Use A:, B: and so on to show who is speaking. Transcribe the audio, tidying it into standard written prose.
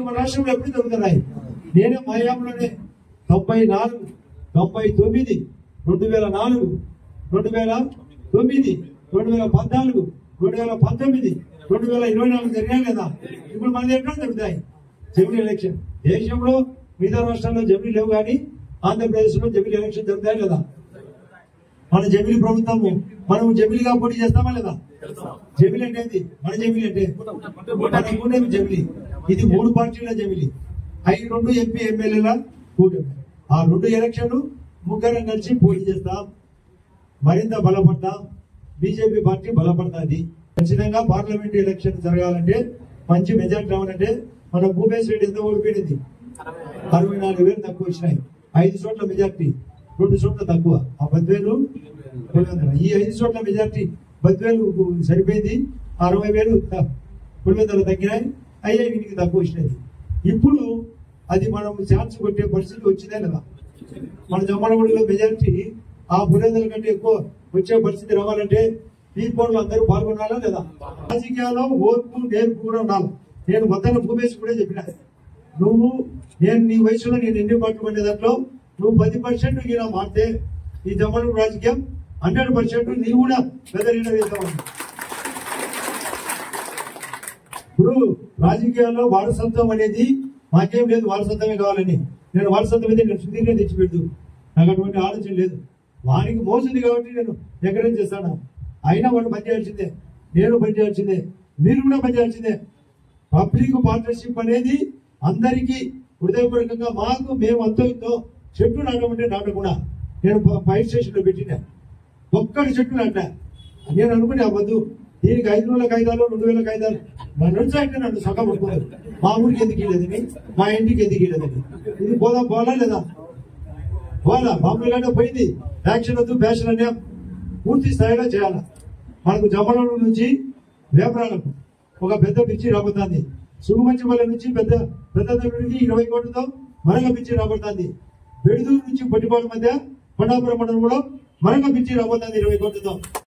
A: మన రాష్ట్రంలో ఎప్పుడు జరుగుతున్నాయి. నేనే మా యాప్లోనే 94, 99, 2004, 2009, 2014, 2019, 2024 జరిగాయి కదా. ఇప్పుడు మనది ఎక్కడ జరుగుతాయి జమిలీ ఎలక్షన్. దేశంలో మిగతా రాష్ట్రాల్లో జమిలీ లేవు, కానీ ఆంధ్రప్రదేశ్ లో జమిలీ ఎలక్షన్ జరుగుతాయి కదా. మన జమిలీ ప్రభుత్వము మనం జమిలీగా పోటీ చేస్తామా లేదా? జమిలీ అంటే ఏంటి? మన జమిలీ అంటే మనకుండేది జమిలీ. ఇది 3 పార్టీల జమిలీ. 2 ఎంపీ ఎమ్మెల్యేల కూటమి. ఆ 2 ఎలక్షన్లు ముగ్గురం కలిసి పోటీ చేస్తాం, మరింత బలపడతాం. బీజేపీ పార్టీ బలపడుతుంది. ఖచ్చితంగా పార్లమెంట్ ఎలక్షన్ జరగాలంటే, మంచి మెజార్టీ రావాలంటే, మన భూపేశ్ రెడ్డి ఎంత ఓడిపోయింది? 64,000 తక్కువ వచ్చినాయి. 5 చోట్ల మెజార్టీ, 2 చోట్ల తక్కువ. ఆ 10,000 ఈ 5 చోట్ల మెజార్టీ 10,000 సరిపోయింది. 60,000 పులివెందులు తగ్గినాయి. అయ్యాయి వీటికి తక్కువ వచ్చినది. ఇప్పుడు అది మనం ఛాన్స్ కొట్టే పరిస్థితి వచ్చిందే కదా. మన జమ్మలమడుగులో మెజార్టీ ఆ పులివెందుల కంటే ఎక్కువ వచ్చే పరిస్థితి రావాలంటే ఈ పోర్లు అందరూ పాల్గొనాలా లేదా? రాజకీయాల్లో ఓర్పు నేర్పు కూడా ఉండాలి. నేను మొత్తం భూమేశ్ కూడా చెప్పిన, నేను నీ వయసులో నేను ఎన్ని పాటలు పడే దాంట్లో నువ్వు 10% ఇలా మారితే ఈ జమ్మలమడుగు రాజకీయం 100% నీ కూడా పెద్ద లీడర్ అవుతావు. ఇప్పుడు రాజకీయాల్లో వారసత్వం అనేది మాకేం లేదు, వారసత్వమే కావాలని. నేను వారసత్వం అయితే నేను సుదీర్ఘంగా తెచ్చిపెట్టు, నాకు అటువంటి ఆలోచన లేదు. వారికి మోసింది కాబట్టి నేను ఎంకరేజ్ చేస్తాను. అయినా వాడు పనిచేయాల్సిందే, నేను పనిచేయాల్సిందే, మీరు కూడా పనిచేయాల్సిందే. పబ్లిక్ పార్ట్నర్షిప్ అనేది అందరికీ హృదయపూర్వకంగా మాకు మేము అంతో ఇంతో చెట్టు నాటమంటే నాటకుండా నేను ఫైర్ స్టేషన్ లో పెట్టినా ఒక్కటి చెట్టు నాటా. నేను అనుకునే అవ్వద్దు, దీనికి 500 కాగితాలు 2,000 కాగితాలు నన్ను అంటే నన్ను సగం పడుకోలేదు. మా ఊరికి ఎందుకు ఇవ్వలేదని, మా ఇంటికి ఎందుకు ఇవ్వలేదని. ఇది పోలా లేదా? పోలా. మామూలుగానే పోయింది. యాక్షన్ వద్దు, ఫ్యాషన్ అనే పూర్తి స్థాయిలో చేయాలి. మనకు జమ్మలమడుగు నుంచి వేపరాలకు ఒక పెద్ద పిచ్చి రాబోతుంది. సుగుమంచిపల్లి నుంచి పెద్ద నుంచి 20 కోట్లతో మరొక పిచ్చి రాబోతుంది. బెడుదూరు నుంచి పొట్టిపాడు మధ్య కొండాపురం మండలంలో మరొక పిచ్చి రాబోతుంది 20 కోట్లతో.